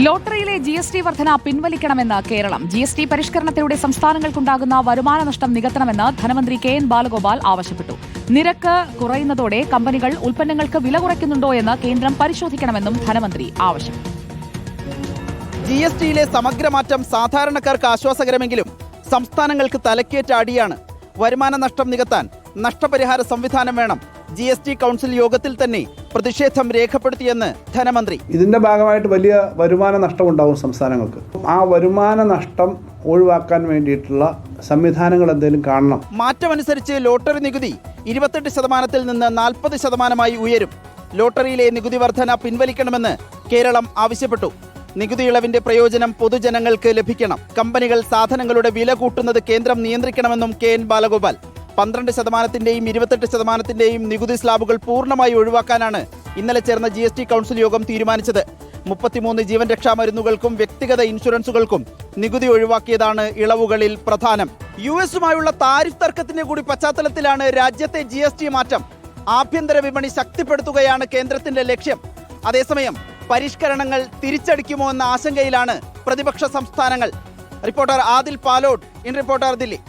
ലോട്ടറിയിലെ GST വർധന പിൻവലിക്കണമെന്ന് Keralam. GST പരിഷ്കരണത്തിലൂടെ സംസ്ഥാനങ്ങൾക്കുണ്ടാകുന്ന വരുമാന നഷ്ടം നികത്തണമെന്ന് ധനമന്ത്രി KN ബാലഗോപാൽ ആവശ്യപ്പെട്ടു. നിരക്ക് കുറയുന്നതോടെ കമ്പനികൾ ഉൽപ്പന്നങ്ങൾക്ക് വില കുറയ്ക്കുന്നുണ്ടോ എന്ന് കേന്ദ്രം പരിശോധിക്കണമെന്നും ധനമന്ത്രി ആവശ്യപ്പെട്ടു. GSTയിലെ സമഗ്രമാറ്റം സാധാരണക്കാർക്ക് ആശ്വാസകരമെങ്കിലും സംസ്ഥാനങ്ങൾക്ക് തലക്കേറ്റ അടിയാണ്. വരുമാന നഷ്ടം നികത്താൻ നഷ്ടപരിഹാര സംവിധാനം വേണം. GST കൗൺസിൽ യോഗത്തിൽ തന്നെ പ്രതിഷേധം രേഖപ്പെടുത്തിയെന്ന് ധനമന്ത്രി. ഇതിന്റെ ഭാഗമായിട്ട് വലിയ വരുമാന നഷ്ടം ഉണ്ടാവും സംസ്ഥാനങ്ങൾക്ക്. ആ വരുമാന നഷ്ടം ഒഴിവാക്കാൻ വേണ്ടിയിട്ടുള്ള സംവിധാനങ്ങൾ എന്തെങ്കിലും കാണണം. മാറ്റമനുസരിച്ച് ലോട്ടറി നികുതി 28% നിന്ന് 40% ഉയരും. ലോട്ടറിയിലെ നികുതി വർധന പിൻവലിക്കണമെന്ന് കേരളം ആവശ്യപ്പെട്ടു. നികുതി ഇളവിന്റെ പ്രയോജനം പൊതുജനങ്ങൾക്ക് ലഭിക്കണം. കമ്പനികൾ സാധനങ്ങളുടെ വില കൂട്ടുന്നത് കേന്ദ്രം നിയന്ത്രിക്കണമെന്നും KN ബാലഗോപാൽ. 12%-ന്റെയും 28%-ന്റെയും നികുതി സ്ലാബുകൾ പൂർണ്ണമായി ഒഴിവാക്കാനാണ് ഇന്നലെ ചേർന്ന GST കൗൺസിൽ യോഗം തീരുമാനിച്ചത്. 33 ജീവൻ രക്ഷാ മരുന്നുകൾക്കും വ്യക്തിഗത ഇൻഷുറൻസുകൾക്കും നികുതി ഒഴിവാക്കിയതാണ് ഇളവുകളിൽ പ്രധാനം. US-ഉമായുള്ള താരിഫ് തർക്കത്തിന്റെ കൂടി പശ്ചാത്തലത്തിലാണ് രാജ്യത്തെ GST മാറ്റം. ആഭ്യന്തര വിപണി ശക്തിപ്പെടുത്തുകയാണ് കേന്ദ്രത്തിന്റെ ലക്ഷ്യം. അതേസമയം പരിഷ്കരണങ്ങൾ തിരിച്ചടിക്കുമോ എന്ന ആശങ്കയിലാണ് പ്രതിപക്ഷ സംസ്ഥാനങ്ങൾ. Reporter Adil Palot, in reporter, Delhi.